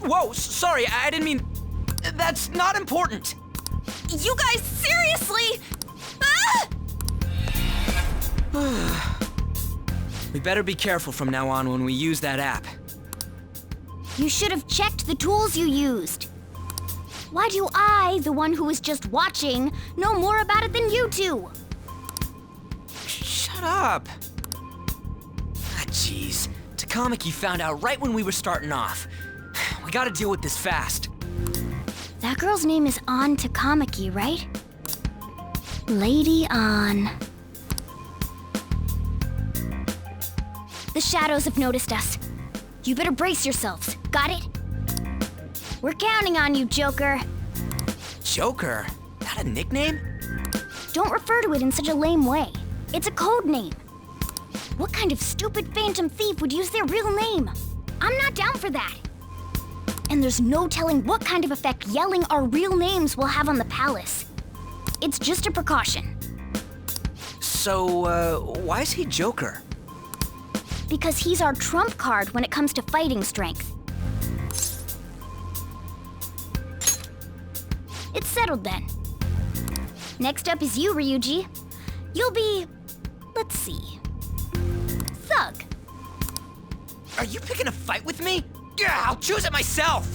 S8: Whoa, sorry, I didn't mean... That's not important.
S9: You guys, seriously? Ah!
S8: We better be careful from now on when we use that app.
S13: You should have checked the tools you used. Why do I, the one who was just watching, know more about it than you two?
S8: Shut up. Ah, jeez. Takamaki found out right when we were starting off. We gotta deal with this fast.
S13: That girl's name is An Takamaki, right? Lady An. The shadows have noticed us. You better brace yourselves. Got it? We're counting on you, Joker.
S8: Joker? That a nickname?
S13: Don't refer to it in such a lame way. It's a code name. What kind of stupid phantom thief would use their real name? I'm not down for that. And there's no telling what kind of effect yelling our real names will have on the palace. It's just a precaution.
S8: So, why is he Joker?
S13: Because he's our trump card when it comes to fighting strength. It's settled then. Next up is you, Ryuji. You'll be... let's see... Thug.
S8: Are you picking a fight with me? Yeah, I'll choose it myself!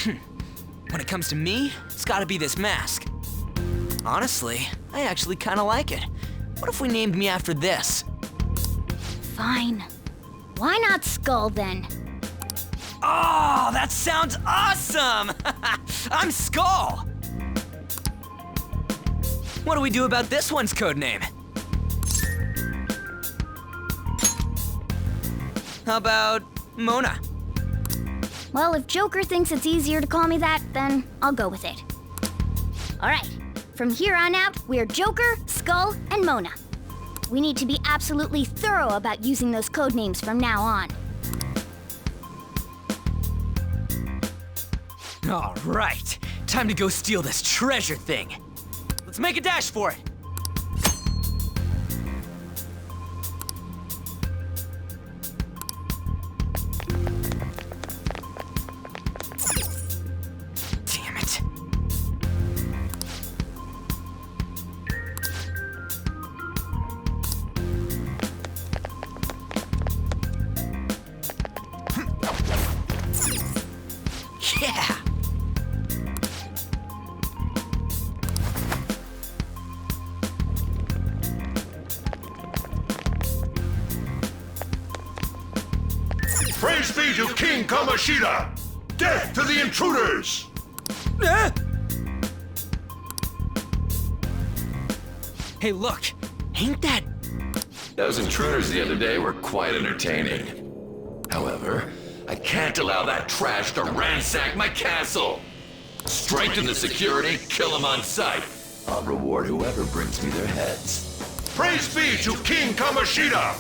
S8: When it comes to me, it's gotta be this mask. Honestly, I actually kinda like it. What if we named me after this?
S13: Fine. Why not Skull then?
S8: Oh, that sounds awesome! I'm Skull! What do we do about this one's codename? How about Mona?
S13: Well, if Joker thinks it's easier to call me that, then I'll go with it. All right, from here on out, we're Joker, Skull, and Mona. We need to be absolutely thorough about using those code names from now on.
S8: All right, time to go steal this treasure thing. Let's make a dash for it. Damn it. Yeah.
S16: Praise be to King Kamoshida! Death to the intruders!
S8: Hey, look. Ain't that...
S5: Those intruders the other day were quite entertaining. However, I can't allow that trash to ransack my castle. Strengthen the security, kill them on sight. I'll reward whoever brings me their heads.
S16: Praise be to King Kamoshida!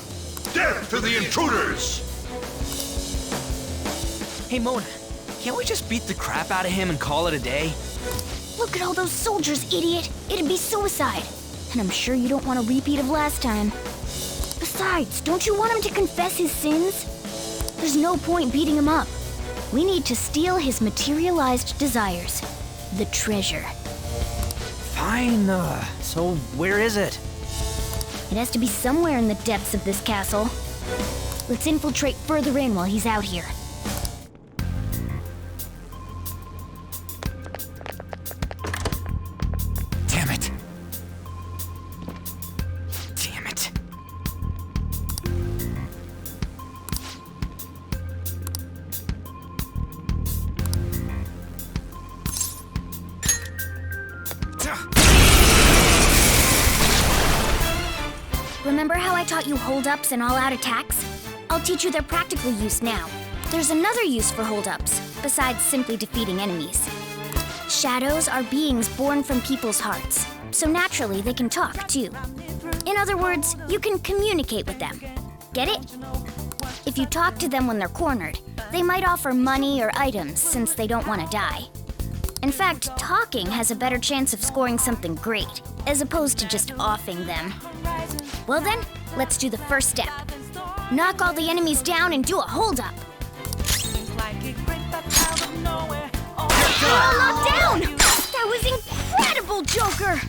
S16: Death to the intruders!
S8: Hey, Mona, can't we just beat the crap out of him and call it a day?
S13: Look at all those soldiers, idiot! It'd be suicide. And I'm sure you don't want a repeat of last time. Besides, don't you want him to confess his sins? There's no point beating him up. We need to steal his materialized desires. The treasure.
S8: Fine, so where is it?
S13: It has to be somewhere in the depths of this castle. Let's infiltrate further in while he's out here.
S8: Damn it. Damn it.
S13: Remember how I taught you hold-ups and all-out attacks? I'll teach you their practical use now. There's another use for hold-ups, besides simply defeating enemies. Shadows are beings born from people's hearts, so naturally they can talk, too. In other words, you can communicate with them. Get it? If you talk to them when they're cornered, they might offer money or items since they don't want to die. In fact, talking has a better chance of scoring something great. as opposed to just offing them. Well then, let's do the first step. Knock all the enemies down and do a hold-up. They're all knocked down! That was incredible, Joker!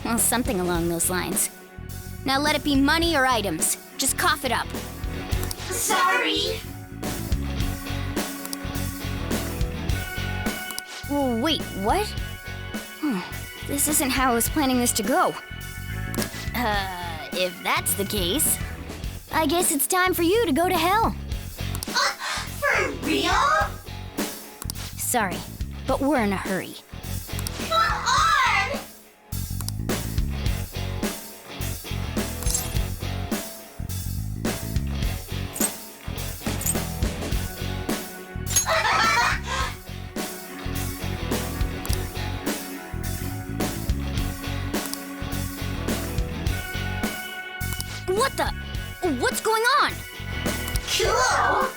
S13: Well, something along those lines. Now let it be money or items. Just cough it up.
S2: Sorry.
S13: Well, wait, what? This isn't how I was planning this to go. If that's the case, I guess it's time for you to go to hell.
S2: For real?
S13: Sorry, but we're in a hurry.
S2: Come on!
S13: What the? What's going on?
S2: Cool!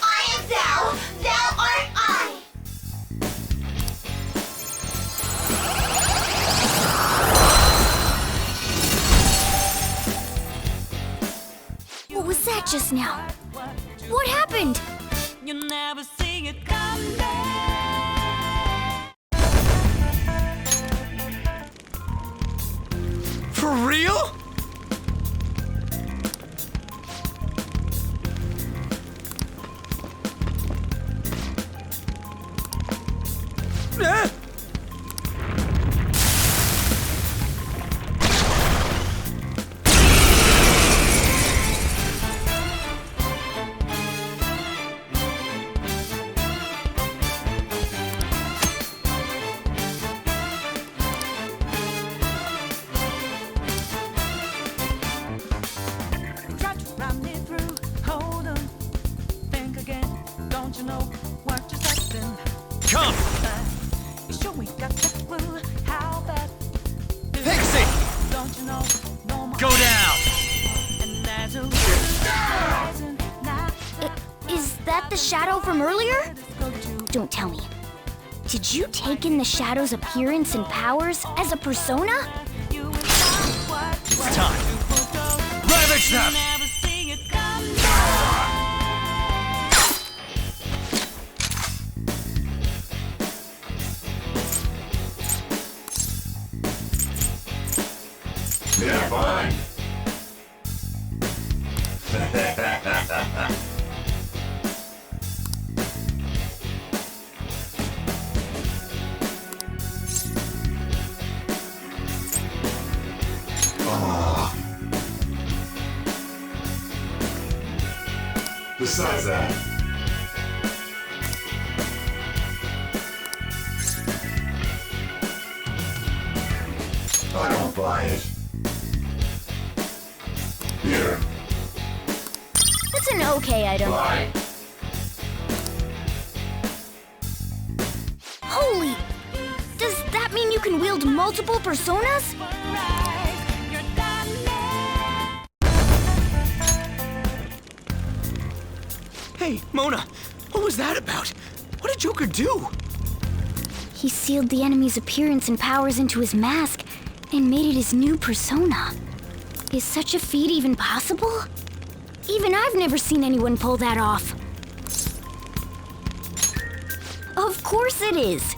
S2: I am thou, thou art I!
S13: What was that just now? What happened?
S17: You never see it come down.
S8: For real?
S17: Try to run me through. Hold on. Think again. Don't you know what you're stepping?
S8: Come!
S17: Sure we got the clue. How bad?
S8: Pixie!
S17: Don't you know? No more.
S8: Go down!
S17: And there's a reason now.
S13: Is that the shadow from earlier? Don't tell me. Did you take in the shadow's appearance and powers as a persona?
S8: It's time. Ravage them!
S17: Never see it come down.
S1: Yeah, fine. Besides that, I don't buy it. Here.
S13: That's an okay item.
S1: Bye.
S13: Holy! Does that mean you can wield multiple personas?
S8: Hey, Mona, what was that about? What did Joker do?
S13: He sealed the enemy's appearance and powers into his mask and made it his new persona. Is such a feat even possible? Even I've never seen anyone pull that off. Of course it is.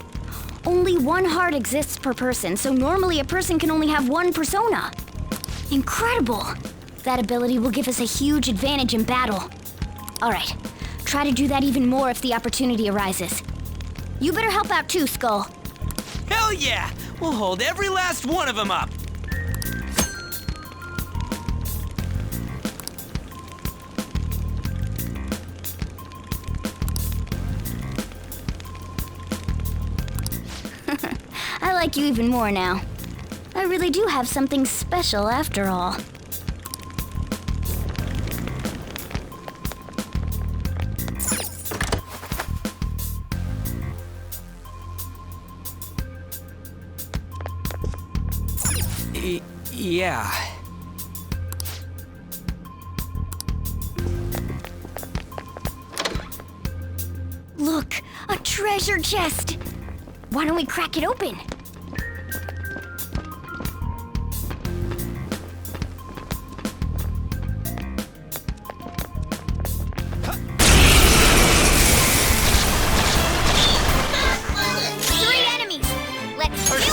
S13: Only one heart exists per person, so normally a person can only have one persona. Incredible! That ability will give us a huge advantage in battle. Alright, try to do that even more if the opportunity arises. You better help out too, Skull.
S8: Hell yeah! We'll hold every last one of them up!
S13: I like you even more now. I really do have something special after all.
S8: Yeah.
S13: Look, a treasure chest! Why don't we crack it open? Three enemies! Let's do it!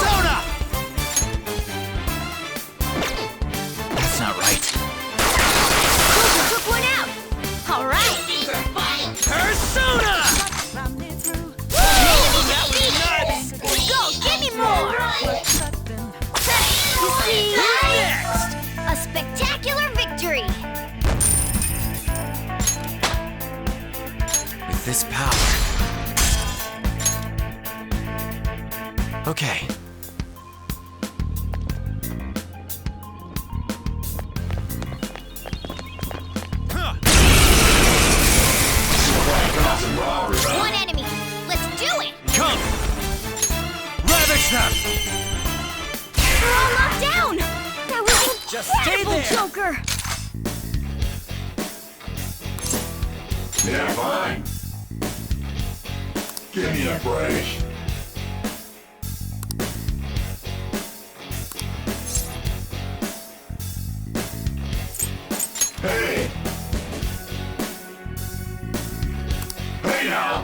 S8: That's not right.
S13: Coulter took one out! Alright!
S8: Persona!
S13: Go, give me more! You see? A spectacular victory!
S8: With this power. Okay.
S13: One enemy! Let's do it!
S6: Come! Ravage them!
S13: We're all knocked down! That was
S8: Just stay
S13: incredible,
S8: there.
S13: Joker!
S1: Yeah, fine. Give me a break. Hey! Hey now!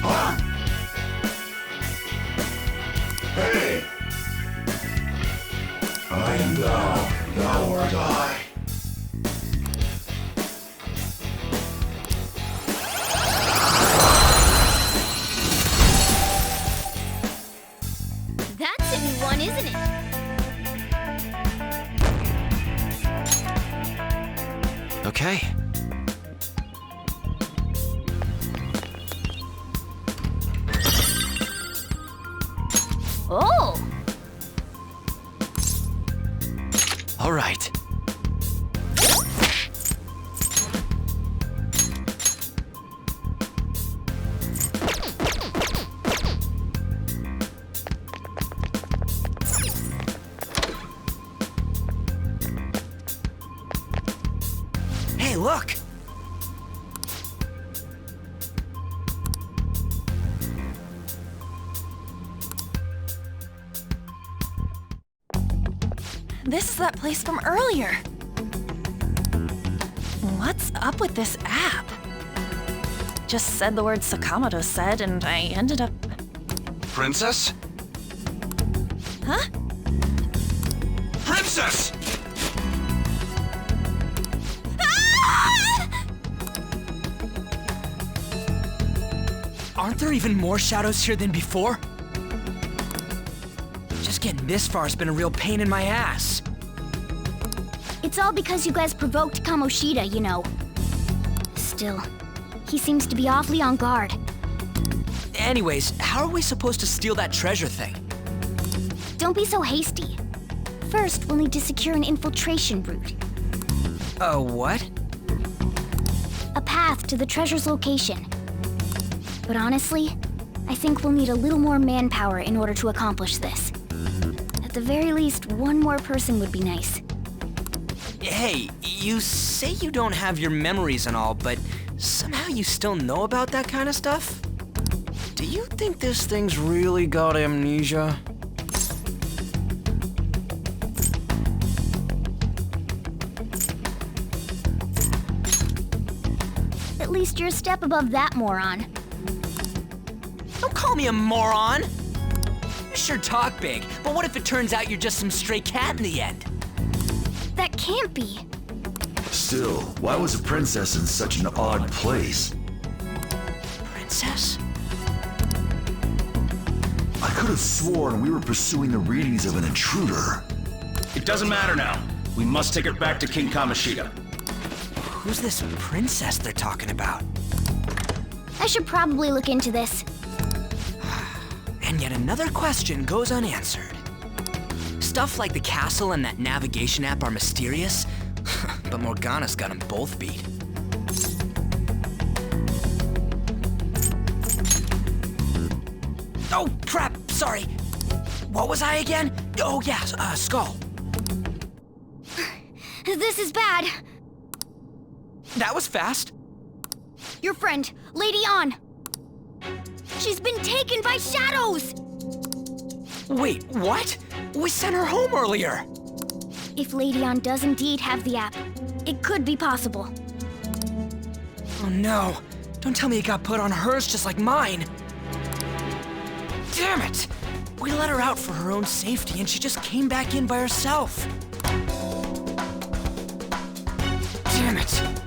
S1: Huh? Hey! I am thou art I.
S13: That's a new one, isn't it?
S8: Okay.
S13: Oh!
S8: All right. Hey, look!
S9: This is that place from earlier. What's up with this app? Just said the word Sakamoto said, and I ended up...
S12: Princess?
S9: Huh?
S12: Princess!
S8: Aren't there even more shadows here than before? Just getting this far has been a real pain in my ass.
S13: It's all because you guys provoked Kamoshida, you know. Still, he seems to be awfully on guard.
S8: Anyways, how are we supposed to steal that treasure thing?
S13: Don't be so hasty. First, we'll need to secure an infiltration route.
S8: What?
S13: A path to the treasure's location. But honestly, I think we'll need a little more manpower in order to accomplish this. At the very least, one more person would be nice.
S8: Hey, you say you don't have your memories and all, but somehow you still know about that kind of stuff? Do you think this thing's really got amnesia?
S13: At least you're a step above that moron.
S8: Don't call me a moron! You sure talk big, but what if it turns out you're just some stray cat in the end?
S13: That can't be.
S12: Still, why was a princess in such an odd place?
S8: Princess?
S12: I could have sworn we were pursuing the readings of an intruder.
S18: It doesn't matter now. We must take her back to King Kamoshida.
S8: Who's this princess they're talking about?
S13: I should probably look into this.
S8: And yet another question goes unanswered. Stuff like the castle and that navigation app are mysterious, but Morgana's got them both beat. Oh, crap, sorry. What was I again? Oh, yeah, Skull.
S13: This is bad.
S8: That was fast.
S13: Your friend, Lady An. She's been taken by shadows!
S8: Wait, what? We sent her home earlier.
S13: If Lady An does indeed have the app, it could be possible.
S8: Oh no. Don't tell me it got put on hers just like mine. Damn it! We let her out for her own safety and she just came back in by herself. Damn it.